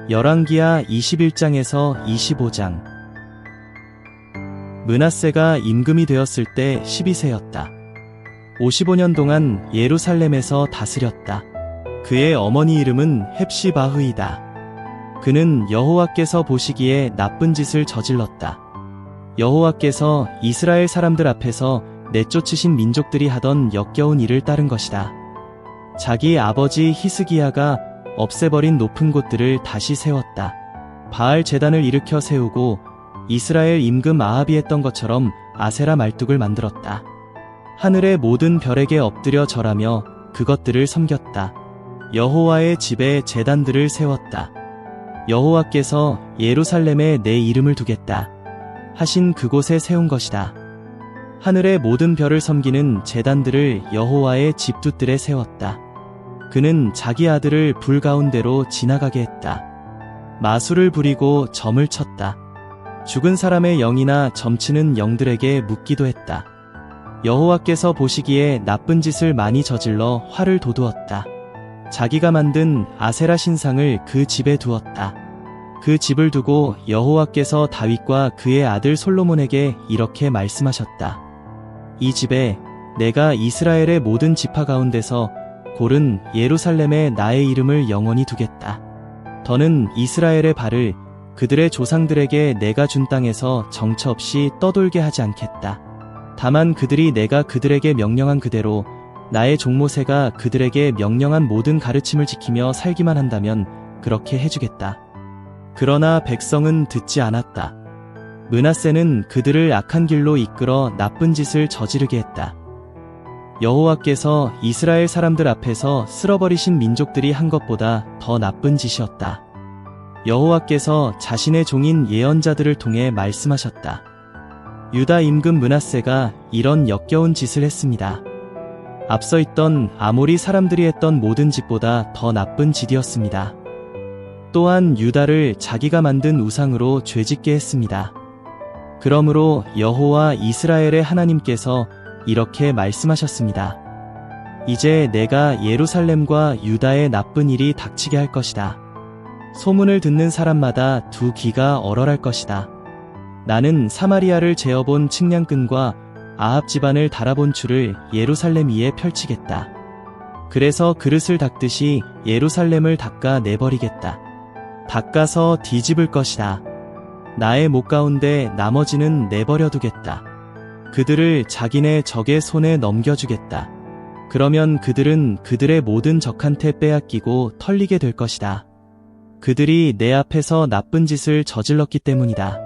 열왕기하 21장에서 25장. 므낫세가 임금이 되었을 때 12세였다. 55년 동안 예루살렘에서 다스렸다. 그의 어머니 이름은 헵시바흐이다. 그는 여호와께서 보시기에 나쁜 짓을 저질렀다. 여호와께서 이스라엘 사람들 앞에서 내쫓으신 민족들이 하던 역겨운 일을 따른 것이다. 자기 아버지 히스기야가 없애버린 높은 곳들을 다시 세웠다. 바알 제단을 일으켜 세우고 이스라엘 임금 아합이 했던 것처럼 아세라 말뚝을 만들었다. 하늘의 모든 별에게 엎드려 절하며 그것들을 섬겼다. 여호와의 집에 제단들을 세웠다. 여호와께서 예루살렘에 내 이름을 두겠다 하신 그곳에 세운 것이다. 하늘의 모든 별을 섬기는 제단들을 여호와의 집두뜰에 세웠다. 그는 자기 아들을 불 가운데로 지나가게 했다. 마술을 부리고 점을 쳤다. 죽은 사람의 영이나 점치는 영들에게 묻기도 했다. 여호와께서 보시기에 나쁜 짓을 많이 저질러 화를 돋우었다. 자기가 만든 아세라 신상을 그 집에 두었다. 그 집을 두고 여호와께서 다윗과 그의 아들 솔로몬에게 이렇게 말씀하셨다. 이 집에 내가 이스라엘의 모든 지파 가운데서 고른 예루살렘에 나의 이름을 영원히 두겠다. 더는 이스라엘의 발을 그들의 조상들에게 내가 준 땅에서 정처 없이 떠돌게 하지 않겠다. 다만 그들이 내가 그들에게 명령한 그대로 나의 종모세가 그들에게 명령한 모든 가르침을 지키며 살기만 한다면 그렇게 해주겠다. 그러나 백성은 듣지 않았다. 므낫세는 그들을 악한 길로 이끌어 나쁜 짓을 저지르게 했다. 여호와께서 이스라엘 사람들 앞에서 쓸어버리신 민족들이 한 것보다 더 나쁜 짓이었다. 여호와께서 자신의 종인 예언자들을 통해 말씀하셨다. 유다 임금 므낫세가 이런 역겨운 짓을 했습니다. 앞서 있던 아모리 사람들이 했던 모든 짓보다 더 나쁜 짓이었습니다. 또한 유다를 자기가 만든 우상으로 죄짓게 했습니다. 그러므로 여호와 이스라엘의 하나님께서 이렇게 말씀하셨습니다. 이제 내가 예루살렘과 유다의 나쁜 일이 닥치게 할 것이다. 소문을 듣는 사람마다 두 귀가 얼얼할 것이다. 나는 사마리아를 재어본 측량끈과 아합 집안을 달아본 줄을 예루살렘 위에 펼치겠다. 그래서 그릇을 닦듯이 예루살렘을 닦아 내버리겠다. 닦아서 뒤집을 것이다. 나의 목 가운데 나머지는 내버려 두겠다. 그들을 자기네 적의 손에 넘겨주겠다. 그러면 그들은 그들의 모든 적한테 빼앗기고 털리게 될 것이다. 그들이 내 앞에서 나쁜 짓을 저질렀기 때문이다.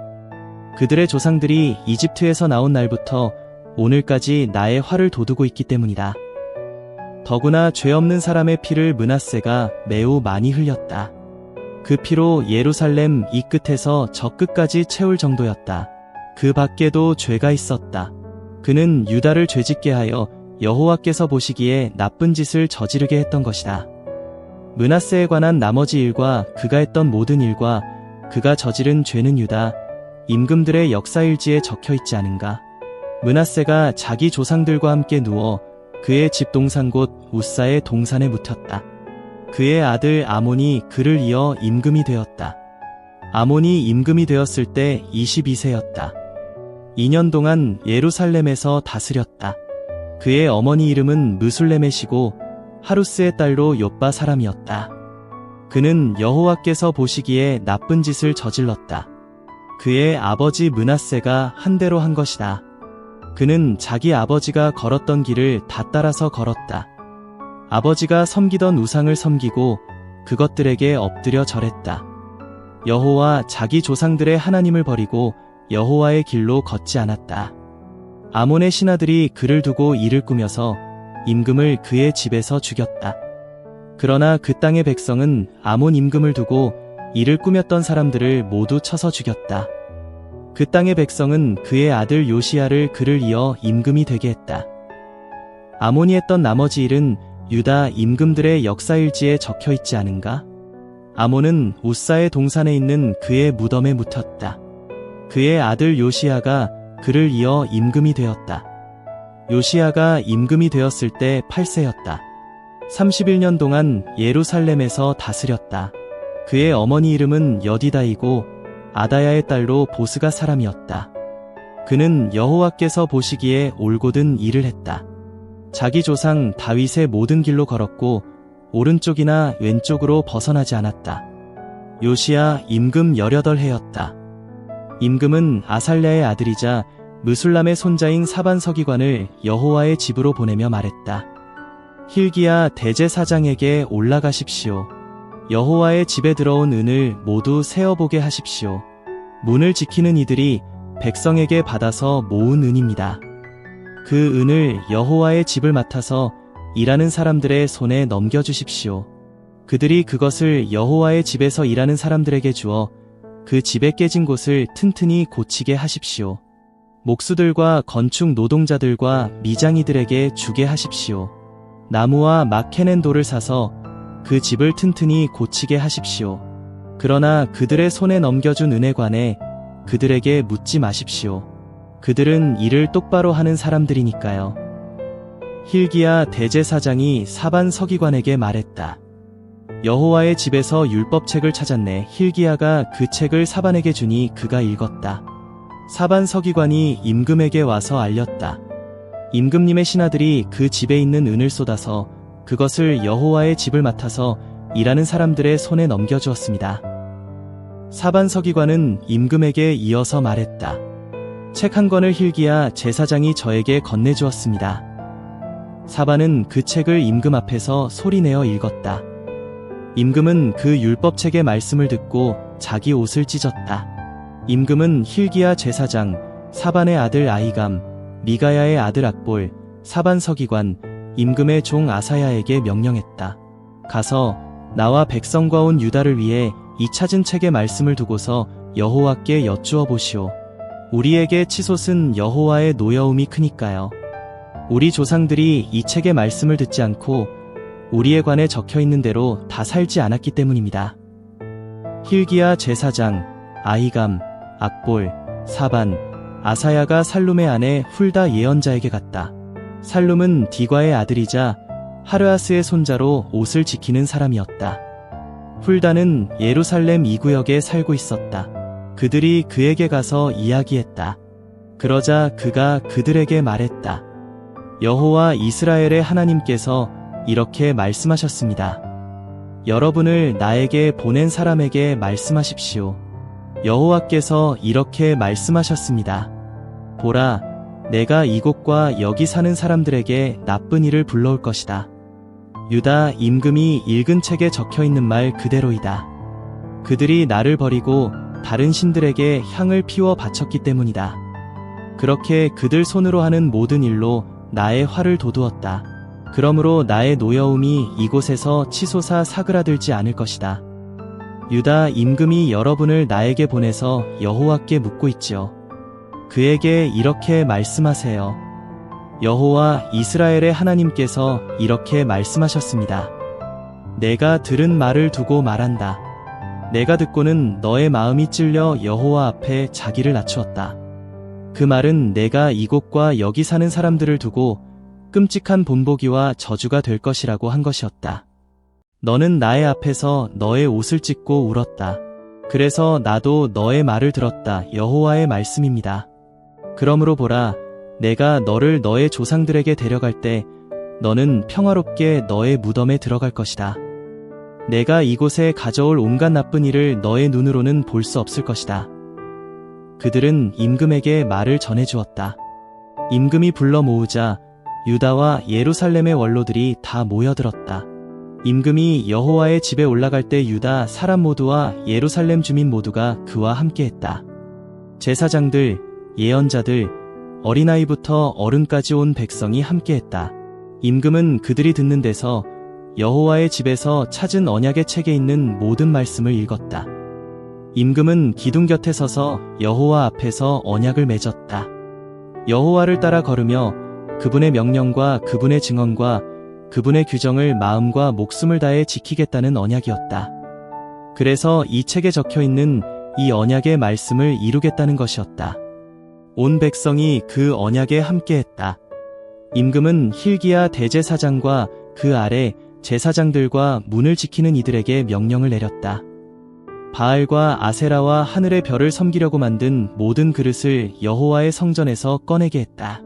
그들의 조상들이 이집트에서 나온 날부터 오늘까지 나의 화를 돋우고 있기 때문이다. 더구나 죄 없는 사람의 피를 므낫세가 매우 많이 흘렸다. 그 피로 예루살렘 이 끝에서 저 끝까지 채울 정도였다. 그 밖에도 죄가 있었다. 그는 유다를 죄짓게 하여 여호와께서 보시기에 나쁜 짓을 저지르게 했던 것이다. 므낫세에 관한 나머지 일과 그가 했던 모든 일과 그가 저지른 죄는 유다 임금들의 역사일지에 적혀있지 않은가? 므낫세가 자기 조상들과 함께 누워 그의 집 동산 곳 우사의 동산에 묻혔다. 그의 아들 아몬이 그를 이어 임금이 되었다. 아몬이 임금이 되었을 때 22세였다. 2년 동안 예루살렘에서 다스렸다. 그의 어머니 이름은 무술레메시고 하루스의 딸로 욥바 사람이었다. 그는 여호와께서 보시기에 나쁜 짓을 저질렀다. 그의 아버지 므낫세가 한 대로 한 것이다. 그는 자기 아버지가 걸었던 길을 다 따라서 걸었다. 아버지가 섬기던 우상을 섬기고 그것들에게 엎드려 절했다. 여호와 자기 조상들의 하나님을 버리고 여호와의 길로 걷지 않았다. 아몬의 신하들이 그를 두고 일을 꾸며서 임금을 그의 집에서 죽였다. 그러나 그 땅의 백성은 아몬 임금을 두고 일을 꾸몄던 사람들을 모두 쳐서 죽였다. 그 땅의 백성은 그의 아들 요시야를 그를 이어 임금이 되게 했다. 아몬이 했던 나머지 일은 유다 임금들의 역사일지에 적혀있지 않은가? 아몬은 우사의 동산에 있는 그의 무덤에 묻혔다. 그의 아들 요시야가 그를 이어 임금이 되었다. 요시야가 임금이 되었을 때 8세였다. 31년 동안 예루살렘에서 다스렸다. 그의 어머니 이름은 여디다이고 아다야의 딸로 보스가 사람이었다. 그는 여호와께서 보시기에 올곧은 일을 했다. 자기 조상 다윗의 모든 길로 걸었고 오른쪽이나 왼쪽으로 벗어나지 않았다. 요시야 임금 18해였다. 임금은 아살랴의 아들이자 느술람의 손자인 사반 서기관을 여호와의 집으로 보내며 말했다. hil기야 대제사장에게 올라가십시오. 여호와의 집에 들어온 은을 모두 세어보게 하십시오. 문을 지키는 이들이 백성에게 받아서 모은 은입니다. 그 은을 여호와의 집을 맡아서 일하는 사람들의 손에 넘겨주십시오. 그들이 그것을 여호와의 집에서 일하는 사람들에게 주어 그 집에 깨진 곳을 튼튼히 고치게 하십시오. 목수들과 건축 노동자들과 미장이들에게 주게 하십시오. 나무와 막 캐낸 돌을 사서 그 집을 튼튼히 고치게 하십시오. 그러나 그들의 손에 넘겨준 은에 관해 그들에게 묻지 마십시오. 그들은 일을 똑바로 하는 사람들이니까요. hil기야 대제사장이 사반 서기관에게 말했다. 여호와의 집에서 율법책을 찾았네. hil기야가 그 책을 사반에게 주니 그가 읽었다. 사반 서기관이 임금에게 와서 알렸다. 임금님의 신하들이 그 집에 있는 은을 쏟아서 그것을 여호와의 집을 맡아서 일하는 사람들의 손에 넘겨주었습니다. 사반 서기관은 임금에게 이어서 말했다. 책 한 권을 hil기야 제사장이 저에게 건네주었습니다. 사반은 그 책을 임금 앞에서 소리내어 읽었다. 임금은 그 율법책의 말씀을 듣고 자기 옷을 찢었다. 임금은 hil기야 제사장, 사반의 아들 아히감, 미가야의 아들 악볼, 사반 서기관, 임금의 종 아사야에게 명령했다. 가서 나와 백성과 온 유다를 위해 이 찾은 책의 말씀을 두고서 여호와께 여쭈어 보시오. 우리에게 치솟은 여호와의 노여움이 크니까요. 우리 조상들이 이 책의 말씀을 듣지 않고 우리에 관해 적혀있는 대로 다 살지 않았기 때문입니다. hil기야 제사장, 아히감, 악볼, 사반, 아사야가 살룸의 아내 훌다 예언자에게 갔다. 살룸은 디과의 아들이자 하르아스의 손자로 옷을 지키는 사람이었다. 훌다는 예루살렘 이 구역에 살고 있었다. 그들이 그에게 가서 이야기했다. 그러자 그가 그들에게 말했다. 여호와 이스라엘의 하나님께서 이렇게 말씀하셨습니다. 여러분을 나에게 보낸 사람에게 말씀하십시오. 여호와께서 이렇게 말씀하셨습니다. 보라, 내가 이곳과 여기 사는 사람들에게 나쁜 일을 불러올 것이다. 유다 임금이 읽은 책에 적혀있는 말 그대로이다. 그들이 나를 버리고 다른 신들에게 향을 피워 바쳤기 때문이다. 그렇게 그들 손으로 하는 모든 일로 나의 화를 돋우었다. 그러므로 나의 노여움이 이곳에서 치솟아 사그라들지 않을 것이다. 유다 임금이 여러분을 나에게 보내서 여호와께 묻고 있지요. 그에게 이렇게 말씀하세요. 여호와 이스라엘의 하나님께서 이렇게 말씀하셨습니다. 내가 들은 말을 두고 말한다. 내가 듣고는 너의 마음이 찔려 여호와 앞에 자기를 낮추었다. 그 말은 내가 이곳과 여기 사는 사람들을 두고 끔찍한 본보기와 저주가 될 것이라고 한 것이었다. 너는 나의 앞에서 너의 옷을 찢고 울었다. 그래서 나도 너의 말을 들었다. 여호와의 말씀입니다. 그러므로 보라, 내가 너를 너의 조상들에게 데려갈 때 너는 평화롭게 너의 무덤에 들어갈 것이다. 내가 이곳에 가져올 온갖 나쁜 일을 너의 눈으로는 볼 수 없을 것이다. 그들은 임금에게 말을 전해주었다. 임금이 불러 모으자 유다와 예루살렘의 원로들이 다 모여들었다. 임금이 여호와의 집에 올라갈 때 유다 사람 모두와 예루살렘 주민 모두가 그와 함께했다. 제사장들, 예언자들, 어린아이부터 어른까지 온 백성이 함께했다. 임금은 그들이 듣는 데서 여호와의 집에서 찾은 언약의 책에 있는 모든 말씀을 읽었다. 임금은 기둥 곁에 서서 여호와 앞에서 언약을 맺었다. 여호와를 따라 걸으며 그분의 명령과 그분의 증언과 그분의 규정을 마음과 목숨을 다해 지키겠다는 언약이었다. 그래서 이 책에 적혀있는 이 언약의 말씀을 이루겠다는 것이었다. 온 백성이 그 언약에 함께했다. 임금은 hil기야 대제사장과 그 아래 제사장들과 문을 지키는 이들에게 명령을 내렸다. 바알과 아세라와 하늘의 별을 섬기려고 만든 모든 그릇을 여호와의 성전에서 꺼내게 했다.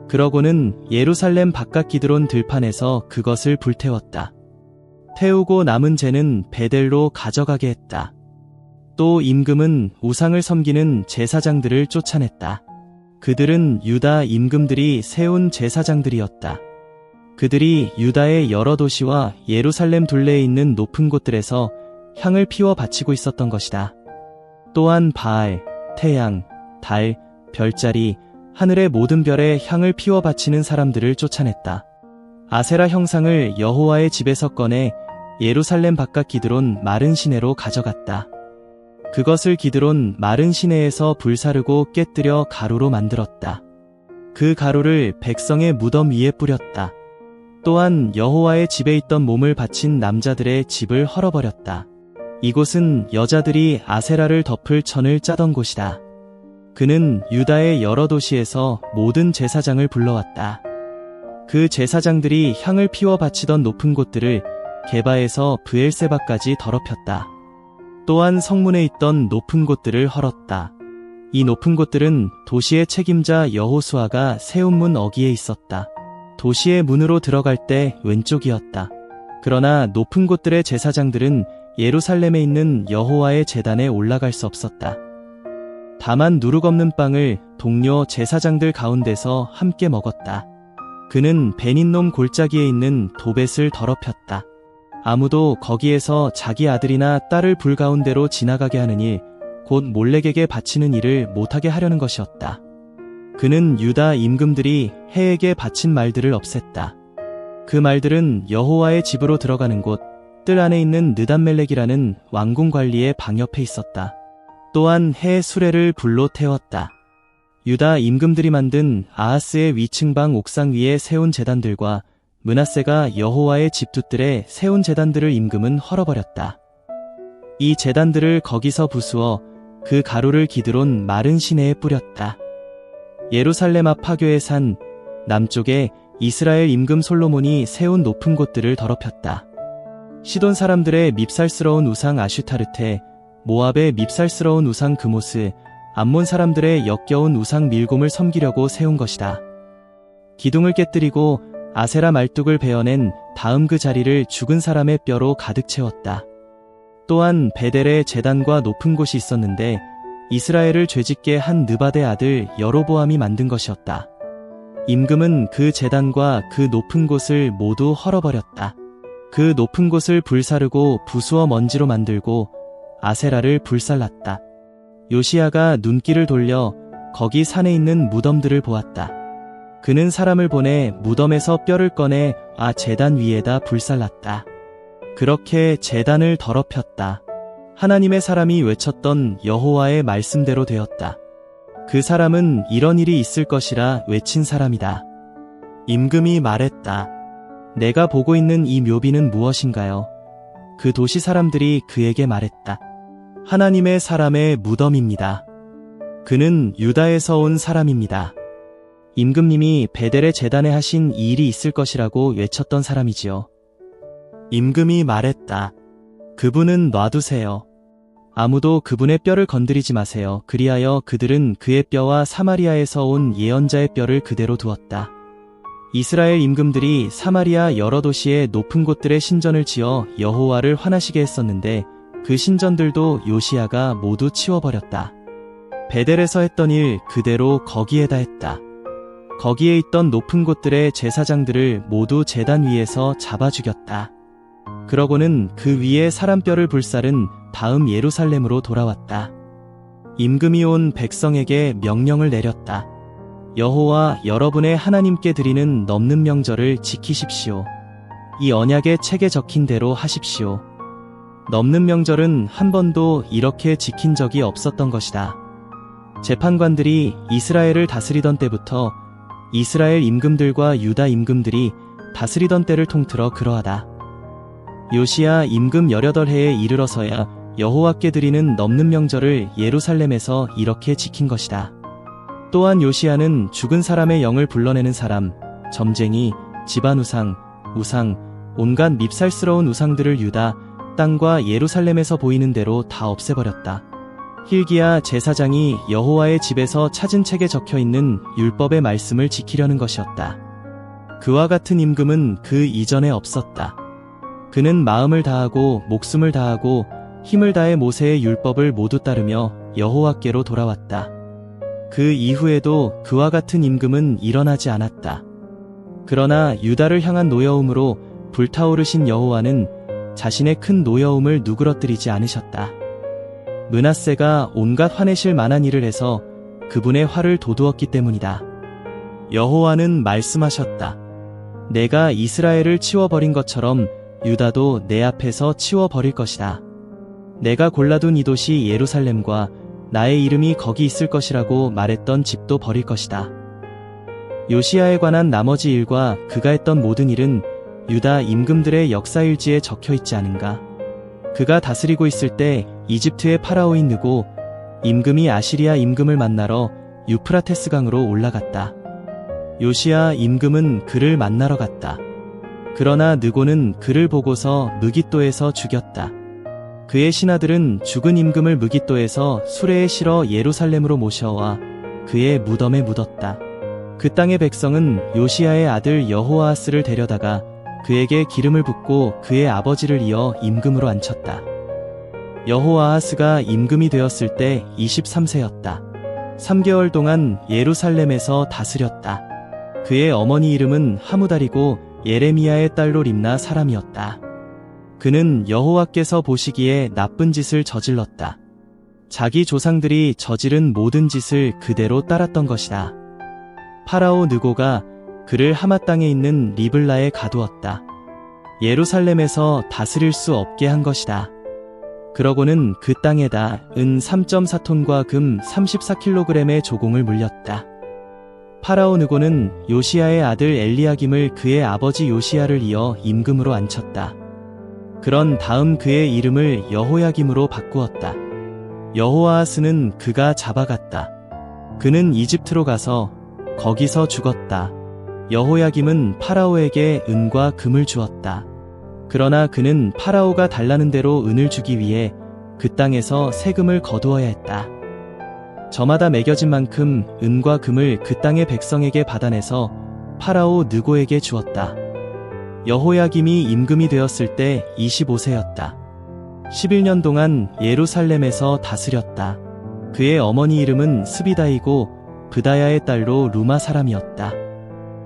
그러고는 예루살렘 바깥 기드론 들판에서 그것을 불태웠다. 태우고 남은 재는 베델로 가져가게 했다. 또 임금은 우상을 섬기는 제사장들을 쫓아냈다. 그들은 유다 임금들이 세운 제사장들이었다. 그들이 유다의 여러 도시와 예루살렘 둘레에 있는 높은 곳들에서 향을 피워 바치고 있었던 것이다. 또한 바알, 태양, 달, 별자리, 하늘의 모든 별에 향을 피워 바치는 사람들을 쫓아냈다. 아세라 형상을 여호와의 집에서 꺼내 예루살렘 바깥 기드론 마른 시내로 가져갔다. 그것을 기드론 마른 시내에서 불사르고 깨뜨려 가루로 만들었다. 그 가루를 백성의 무덤 위에 뿌렸다. 또한 여호와의 집에 있던 몸을 바친 남자들의 집을 헐어버렸다. 이곳은 여자들이 아세라를 덮을 천을 짜던 곳이다. 그는 유다의 여러 도시에서 모든 제사장을 불러왔다. 그 제사장들이 향을 피워 바치던 높은 곳들을 게바에서 브엘세바까지 더럽혔다. 또한 성문에 있던 높은 곳들을 헐었다. 이 높은 곳들은 도시의 책임자 여호수아가 세운 문 어귀에 있었다. 도시의 문으로 들어갈 때 왼쪽이었다. 그러나 높은 곳들의 제사장들은 예루살렘에 있는 여호와의 제단에 올라갈 수 없었다. 다만 누룩 없는 빵을 동료 제사장들 가운데서 함께 먹었다. 그는 베닌놈 골짜기에 있는 도벳을 더럽혔다. 아무도 거기에서 자기 아들이나 딸을 불 가운데로 지나가게 하는 일, 곧 몰렉에게 바치는 일을 못하게 하려는 것이었다. 그는 유다 임금들이 해에게 바친 말들을 없앴다. 그 말들은 여호와의 집으로 들어가는 곳, 뜰 안에 있는 느단멜렉이라는 왕궁 관리의 방 옆에 있었다. 또한 해 수레를 불로 태웠다. 유다 임금들이 만든 아하스의 위층방 옥상 위에 세운 제단들과 므낫세가 여호와의 집 돛들에 세운 제단들을 임금은 헐어버렸다. 이 제단들을 거기서 부수어 그 가루를 기드론 마른 시내에 뿌렸다. 예루살렘 앞 파교의 산 남쪽에 이스라엘 임금 솔로몬이 세운 높은 곳들을 더럽혔다. 시돈 사람들의 밉살스러운 우상 아슈타르테, 모압의 밉살스러운 우상 그모스, 암몬 사람들의 역겨운 우상 밀곰을 섬기려고 세운 것이다. 기둥을 깨뜨리고 아세라 말뚝을 베어낸 다음 그 자리를 죽은 사람의 뼈로 가득 채웠다. 또한 베델에 제단과 높은 곳이 있었는데 이스라엘을 죄짓게 한 느바데 아들 여로보암이 만든 것이었다. 임금은 그 제단과 그 높은 곳을 모두 헐어버렸다. 그 높은 곳을 불사르고 부수어 먼지로 만들고 아세라를 불살랐다. 요시야가 눈길을 돌려 거기 산에 있는 무덤들을 보았다. 그는 사람을 보내 무덤에서 뼈를 꺼내 제단 위에다 불살랐다. 그렇게 제단을 더럽혔다. 하나님의 사람이 외쳤던 여호와의 말씀대로 되었다. 그 사람은 이런 일이 있을 것이라 외친 사람이다. 임금이 말했다. 내가 보고 있는 이 묘비는 무엇인가요? 그 도시 사람들이 그에게 말했다. 하나님의 사람의 무덤입니다. 그는 유다에서 온 사람입니다. 임금님이 베델의 제단에 하신 이 일이 있을 것이라고 외쳤던 사람이지요. 임금이 말했다. 그분은 놔두세요. 아무도 그분의 뼈를 건드리지 마세요. 그리하여 그들은 그의 뼈와 사마리아에서 온 예언자의 뼈를 그대로 두었다. 이스라엘 임금들이 사마리아 여러 도시의 높은 곳들에 신전을 지어 여호와를 환하시게 했었는데 그 신전들도 요시야가 모두 치워버렸다. 베델에서 했던 일 그대로 거기에다 했다. 거기에 있던 높은 곳들의 제사장들을 모두 제단 위에서 잡아 죽였다. 그러고는 그 위에 사람뼈를 불살은 다음 예루살렘으로 돌아왔다. 임금이 온 백성에게 명령을 내렸다. 여호와 여러분의 하나님께 드리는 넘는 명절을 지키십시오. 이 언약의 책에 적힌 대로 하십시오. 넘는 명절은 한 번도 이렇게 지킨 적이 없었던 것이다. 재판관들이 이스라엘을 다스리던 때부터 이스라엘 임금들과 유다 임금들이 다스리던 때를 통틀어 그러하다. 요시야 임금 18해에 이르러서야 여호와께 드리는 넘는 명절을 예루살렘에서 이렇게 지킨 것이다. 또한 요시야는 죽은 사람의 영을 불러내는 사람, 점쟁이, 집안 우상, 온갖 밉살스러운 우상들을 유다, 땅과 예루살렘에서 보이는 대로 다 없애버렸다. hil기야 제사장이 여호와의 집에서 찾은 책에 적혀있는 율법의 말씀을 지키려는 것이었다. 그와 같은 임금은 그 이전에 없었다. 그는 마음을 다하고 목숨을 다하고 힘을 다해 모세의 율법을 모두 따르며 여호와께로 돌아왔다. 그 이후에도 그와 같은 임금은 일어나지 않았다. 그러나 유다를 향한 노여움으로 불타오르신 여호와는 자신의 큰 노여움을 누그러뜨리지 않으셨다. 므낫세가 온갖 화내실 만한 일을 해서 그분의 화를 돋우었기 때문이다. 여호와는 말씀하셨다. 내가 이스라엘을 치워버린 것처럼 유다도 내 앞에서 치워버릴 것이다. 내가 골라둔 이 도시 예루살렘과 나의 이름이 거기 있을 것이라고 말했던 집도 버릴 것이다. 요시야에 관한 나머지 일과 그가 했던 모든 일은 유다 임금들의 역사일지에 적혀있지 않은가? 그가 다스리고 있을 때 이집트의 파라오인 느고 임금이 아시리아 임금을 만나러 유프라테스 강으로 올라갔다. 요시야 임금은 그를 만나러 갔다. 그러나 느고는 그를 보고서 무깃도에서 죽였다. 그의 신하들은 죽은 임금을 무깃도에서 수레에 실어 예루살렘으로 모셔와 그의 무덤에 묻었다. 그 땅의 백성은 요시야의 아들 여호아하스를 데려다가 그에게 기름을 붓고 그의 아버지를 이어 임금으로 앉혔다. 여호아하스가 임금이 되었을 때 23세였다. 3개월 동안 예루살렘에서 다스렸다. 그의 어머니 이름은 하무달이고 예레미야의 딸로 림나 사람이었다. 그는 여호와께서 보시기에 나쁜 짓을 저질렀다. 자기 조상들이 저지른 모든 짓을 그대로 따랐던 것이다. 파라오 느고가 그를 하마 땅에 있는 리블라에 가두었다. 예루살렘에서 다스릴 수 없게 한 것이다. 그러고는 그 땅에다 은 3.4톤과 금 34kg의 조공을 물렸다. 파라오 느고는 요시야의 아들 엘리야김을 그의 아버지 요시야를 이어 임금으로 앉혔다. 그런 다음 그의 이름을 여호야김으로 바꾸었다. 여호아하스는 그가 잡아갔다. 그는 이집트로 가서 거기서 죽었다. 여호야김은 파라오에게 은과 금을 주었다. 그러나 그는 파라오가 달라는 대로 은을 주기 위해 그 땅에서 세금을 거두어야 했다. 저마다 매겨진 만큼 은과 금을 그 땅의 백성에게 받아내서 파라오 느고에게 주었다. 여호야김이 임금이 되었을 때 25세였다. 11년 동안 예루살렘에서 다스렸다. 그의 어머니 이름은 스비다이고 브다야의 딸로 루마 사람이었다.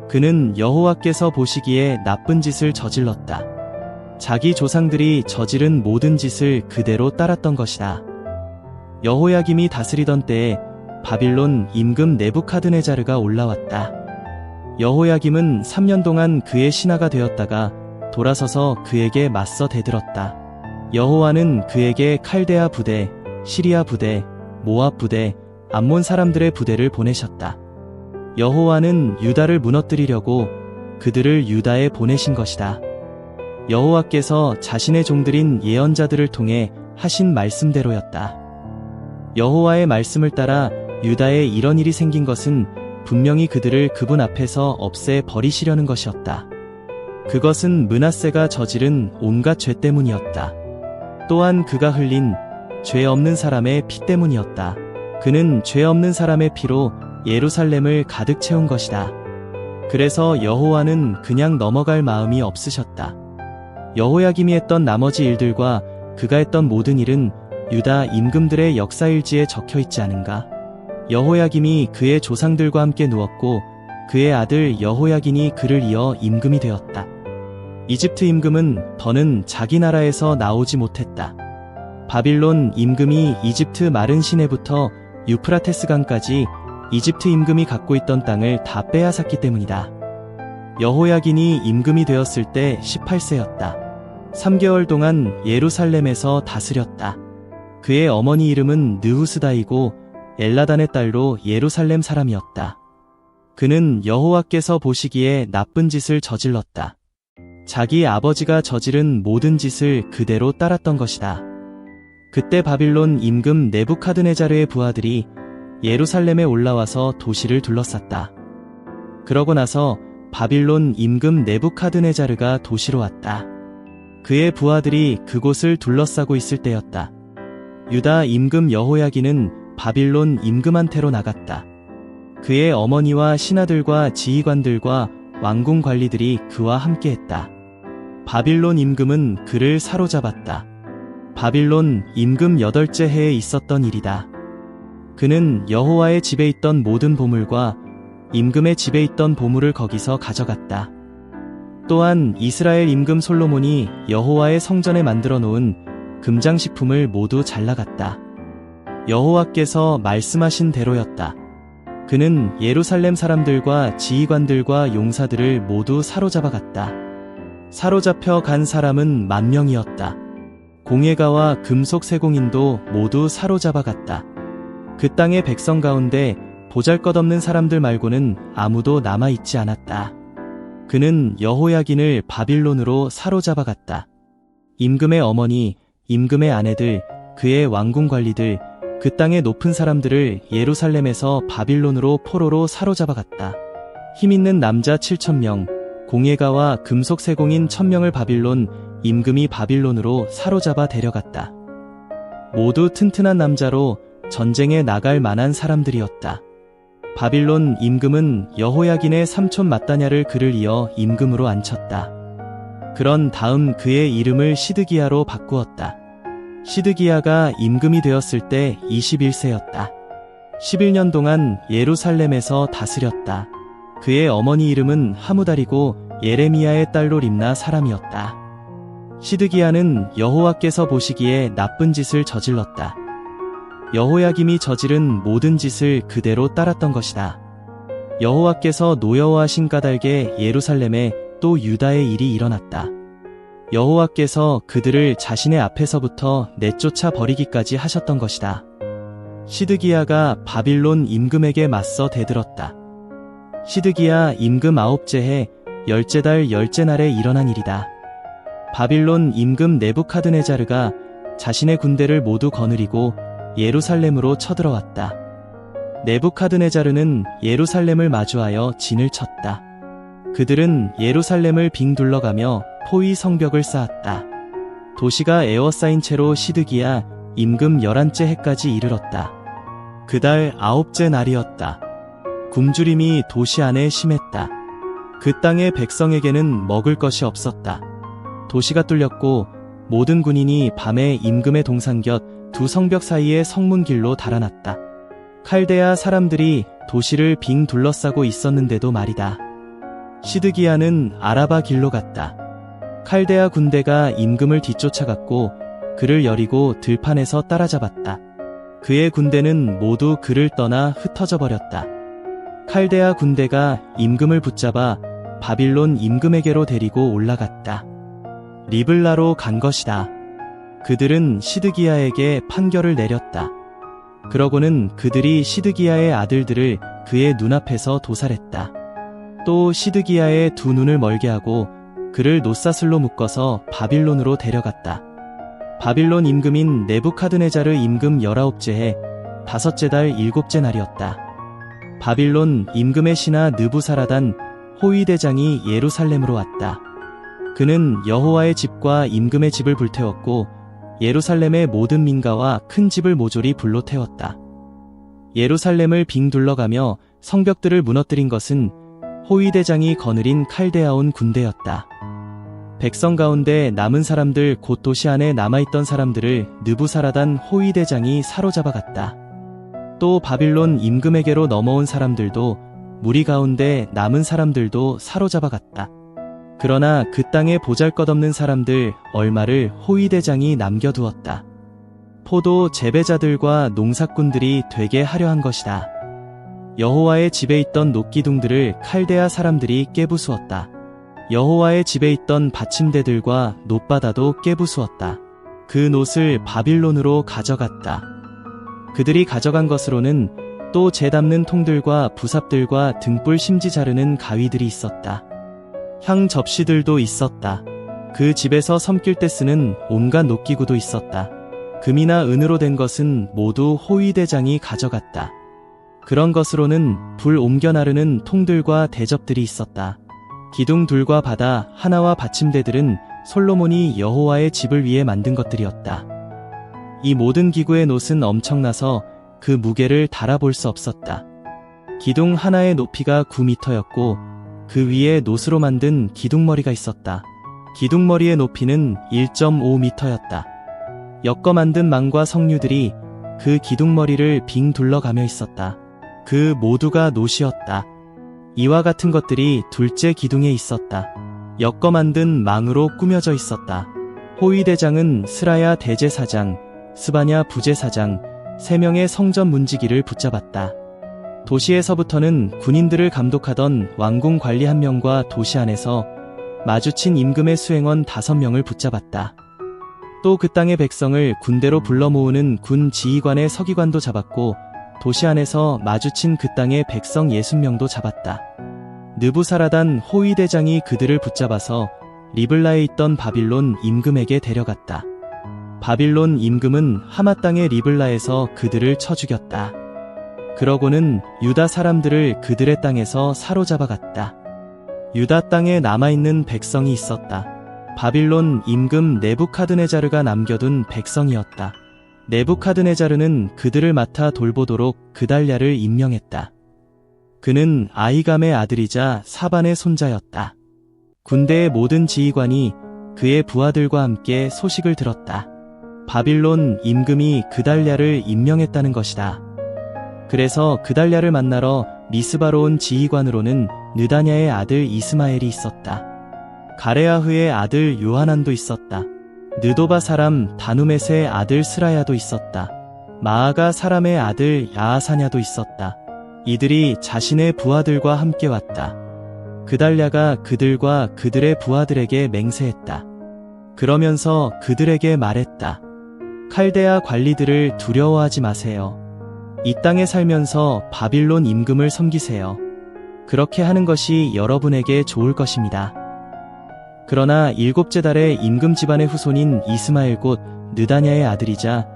그는 여호와께서 보시기에 나쁜 짓을 저질렀다. 자기 조상들이 저지른 모든 짓을 그대로 따랐던 것이다. 여호야김이 다스리던 때에 바빌론 임금 네부카드네자르가 올라왔다. 여호야김은 3년 동안 그의 신하가 되었다가 돌아서서 그에게 맞서 대들었다. 여호와는 그에게 칼데아 부대, 시리아 부대, 모압 부대, 암몬 사람들의 부대를 보내셨다. 여호와는 유다를 무너뜨리려고 그들을 유다에 보내신 것이다. 여호와께서 자신의 종들인 예언자들을 통해 하신 말씀대로였다. 여호와의 말씀을 따라 유다에 이런 일이 생긴 것은 분명히 그들을 그분 앞에서 없애 버리시려는 것이었다. 그것은 므낫세가 저지른 온갖 죄 때문이었다. 또한 그가 흘린 죄 없는 사람의 피 때문이었다. 그는 죄 없는 사람의 피로 예루살렘을 가득 채운 것이다. 그래서 여호와는 그냥 넘어갈 마음이 없으셨다. 여호야김이 했던 나머지 일들과 그가 했던 모든 일은 유다 임금들의 역사일지에 적혀있지 않은가? 여호야김이 그의 조상들과 함께 누웠고 그의 아들 여호야긴이 그를 이어 임금이 되었다. 이집트 임금은 더는 자기 나라에서 나오지 못했다. 바빌론 임금이 이집트 마른 시내부터 유프라테스 강까지 이집트 임금이 갖고 있던 땅을 다 빼앗았기 때문이다. 여호야긴이 임금이 되었을 때 18세였다. 3개월 동안 예루살렘에서 다스렸다. 그의 어머니 이름은 느후스다이고 엘라단의 딸로 예루살렘 사람이었다. 그는 여호와께서 보시기에 나쁜 짓을 저질렀다. 자기 아버지가 저지른 모든 짓을 그대로 따랐던 것이다. 그때 바빌론 임금 네부카드네자르의 부하들이 예루살렘에 올라와서 도시를 둘러쌌다. 그러고 나서 바빌론 임금 네부카드네자르가 도시로 왔다. 그의 부하들이 그곳을 둘러싸고 있을 때였다. 유다 임금 여호야긴은 바빌론 임금한테로 나갔다. 그의 어머니와 신하들과 지휘관들과 왕궁 관리들이 그와 함께했다. 바빌론 임금은 그를 사로잡았다. 바빌론 임금 8째 해에 있었던 일이다. 그는 여호와의 집에 있던 모든 보물과 임금의 집에 있던 보물을 거기서 가져갔다. 또한 이스라엘 임금 솔로몬이 여호와의 성전에 만들어 놓은 금장식품을 모두 잘라갔다. 여호와께서 말씀하신 대로였다. 그는 예루살렘 사람들과 지휘관들과 용사들을 모두 사로잡아갔다. 사로잡혀 간 사람은 10,000명이었다. 공예가와 금속 세공인도 모두 사로잡아갔다. 그 땅의 백성 가운데 보잘것없는 사람들 말고는 아무도 남아있지 않았다. 그는 여호야긴을 바빌론으로 사로잡아갔다. 임금의 어머니, 임금의 아내들, 그의 왕궁 관리들, 그 땅의 높은 사람들을 예루살렘에서 바빌론으로 포로로 사로잡아갔다. 힘있는 남자 7,000명, 공예가와 금속 세공인 1,000명을 바빌론, 임금이 바빌론으로 사로잡아 데려갔다. 모두 튼튼한 남자로 전쟁에 나갈 만한 사람들이었다. 바빌론 임금은 여호야긴의 삼촌 matthaniah를 그를 이어 임금으로 앉혔다. 그런 다음 그의 이름을 시드기야로 바꾸었다. 시드기야가 임금이 되었을 때 21세였다. 11년 동안 예루살렘에서 다스렸다. 그의 어머니 이름은 하무달이고 예레미야의 딸로 림나 사람이었다. 시드기야는 여호와께서 보시기에 나쁜 짓을 저질렀다. 여호야김이 저지른 모든 짓을 그대로 따랐던 것이다. 여호와께서 노여워하신 까닭에 예루살렘에 또 유다의 일이 일어났다. 여호와께서 그들을 자신의 앞에서부터 내쫓아 버리기까지 하셨던 것이다. 시드기야가 바빌론 임금에게 맞서 대들었다. 시드기야 임금 9째 해 10째 달 10째 날에 일어난 일이다. 바빌론 임금 네부카드네자르가 자신의 군대를 모두 거느리고 예루살렘으로 쳐들어왔다. 네부카드네자르는 예루살렘을 마주하여 진을 쳤다. 그들은 예루살렘을 빙 둘러가며 포위 성벽을 쌓았다. 도시가 에워싸인 채로 시드기야 임금 11째 해까지 이르렀다. 그달 9째 날이었다. 굶주림이 도시 안에 심했다. 그 땅의 백성에게는 먹을 것이 없었다. 도시가 뚫렸고 모든 군인이 밤에 임금의 동상 곁 두 성벽 사이의 성문길로 달아났다. 칼데아 사람들이 도시를 빙 둘러싸고 있었는데도 말이다. 시드기야는 아라바 길로 갔다. 칼데아 군대가 임금을 뒤쫓아갔고 그를 여리고 들판에서 따라잡았다. 그의 군대는 모두 그를 떠나 흩어져 버렸다. 칼데아 군대가 임금을 붙잡아 바빌론 임금에게로 데리고 올라갔다. 리블라로 간 것이다. 그들은 시드기야에게 판결을 내렸다. 그러고는 그들이 시드기야의 아들들을 그의 눈앞에서 도살했다. 또 시드기야의 두 눈을 멀게 하고 그를 놋사슬로 묶어서 바빌론으로 데려갔다. 바빌론 임금인 네부카드네자르 임금 19째 해 5째 달 7째 날이었다. 바빌론 임금의 신하 느부사라단 호위대장이 예루살렘으로 왔다. 그는 여호와의 집과 임금의 집을 불태웠고 예루살렘의 모든 민가와 큰 집을 모조리 불로 태웠다. 예루살렘을 빙 둘러가며 성벽들을 무너뜨린 것은 호위대장이 거느린 칼데아온 군대였다. 백성 가운데 남은 사람들 곧 도시 안에 남아있던 사람들을 느부사라단 호위대장이 사로잡아갔다. 또 바빌론 임금에게로 넘어온 사람들도 무리 가운데 남은 사람들도 사로잡아갔다. 그러나 그 땅에 보잘것없는 사람들 얼마를 호위대장이 남겨두었다. 포도 재배자들과 농사꾼들이 되게 하려 한 것이다. 여호와의 집에 있던 놋기둥들을 칼데아 사람들이 깨부수었다. 여호와의 집에 있던 받침대들과 놋바다도 깨부수었다. 그 놋을 바빌론으로 가져갔다. 그들이 가져간 것으로는 또 재 담는 통들과 부삽들과 등불 심지 자르는 가위들이 있었다. 향 접시들도 있었다. 그 집에서 섬길 때 쓰는 온갖 놋기구도 있었다. 금이나 은으로 된 것은 모두 호위대장이 가져갔다. 그런 것으로는 불 옮겨 나르는 통들과 대접들이 있었다. 기둥 둘과 바다 하나와 받침대들은 솔로몬이 여호와의 집을 위해 만든 것들이었다. 이 모든 기구의 놋은 엄청나서 그 무게를 달아볼 수 없었다. 기둥 하나의 높이가 9m였고 그 위에 놋으로 만든 기둥머리가 있었다. 기둥머리의 높이는 1.5m였다. 엮어 만든 망과 석류들이 그 기둥머리를 빙 둘러가며 있었다. 그 모두가 놋이었다. 이와 같은 것들이 둘째 기둥에 있었다. 엮어 만든 망으로 꾸며져 있었다. 호위대장은 스라야 대제사장, 스바냐 부제사장, 3명의 성전 문지기를 붙잡았다. 도시에서부터는 군인들을 감독하던 왕궁 관리 1명과 도시 안에서 마주친 임금의 수행원 5명을 붙잡았다. 또 그 땅의 백성을 군대로 불러 모으는 군 지휘관의 서기관도 잡았고 도시 안에서 마주친 그 땅의 백성 60명도 잡았다. 느부사라단 호위대장이 그들을 붙잡아서 리블라에 있던 바빌론 임금에게 데려갔다. 바빌론 임금은 하마 땅의 리블라에서 그들을 쳐 죽였다. 그러고는 유다 사람들을 그들의 땅에서 사로잡아갔다. 유다 땅에 남아있는 백성이 있었다. 바빌론 임금 네부카드네자르가 남겨둔 백성이었다. 네부카드네자르는 그들을 맡아 돌보도록 그달랴를 임명했다. 그는 아히감의 아들이자 사반의 손자였다. 군대의 모든 지휘관이 그의 부하들과 함께 소식을 들었다. 바빌론 임금이 그달랴를 임명했다는 것이다. 그래서 그달랴를 만나러 미스바로 온 지휘관으로는 느다냐의 아들 이스마엘이 있었다. 가레아흐의 아들 요하난도 있었다. 느도바 사람 다누메스의 아들 스라야도 있었다. 마아가 사람의 아들 야아사냐도 있었다. 이들이 자신의 부하들과 함께 왔다. 그달랴가 그들과 그들의 부하들에게 맹세했다. 그러면서 그들에게 말했다. 칼데아 관리들을 두려워하지 마세요. 이 땅에 살면서 바빌론 임금을 섬기세요. 그렇게 하는 것이 여러분에게 좋을 것입니다. 그러나 7째 달에 임금 집안의 후손인 이스마엘 곧 느다냐의 아들이자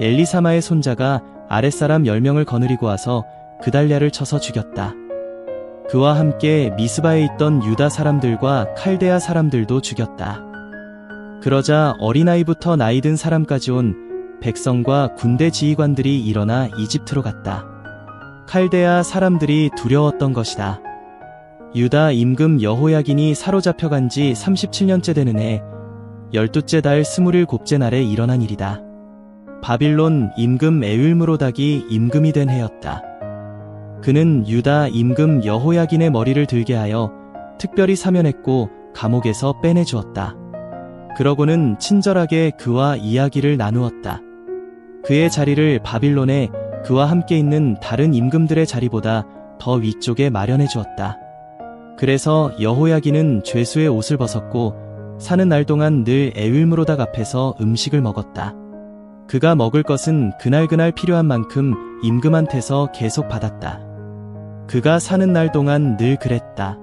엘리사마의 손자가 아랫사람 10명을 거느리고 와서 그달랴를 쳐서 죽였다. 그와 함께 미스바에 있던 유다 사람들과 칼데아 사람들도 죽였다. 그러자 어린아이부터 나이든 사람까지 온 백성과 군대 지휘관들이 일어나 이집트로 갔다. 칼데아 사람들이 두려웠던 것이다. 유다 임금 여호야긴이 사로잡혀간 지 37년째 되는 해 12째 달 27째 날에 일어난 일이다. 바빌론 임금 에윌므로닥이 임금이 된 해였다. 그는 유다 임금 여호야긴의 머리를 들게 하여 특별히 사면했고 감옥에서 빼내주었다. 그러고는 친절하게 그와 이야기를 나누었다. 그의 자리를 바빌론에 그와 함께 있는 다른 임금들의 자리보다 더 위쪽에 마련해 주었다. 그래서 여호야긴은 죄수의 옷을 벗었고 사는 날 동안 늘 에윌므로닥 앞에서 음식을 먹었다. 그가 먹을 것은 그날 필요한 만큼 임금한테서 계속 받았다. 그가 사는 날 동안 늘 그랬다.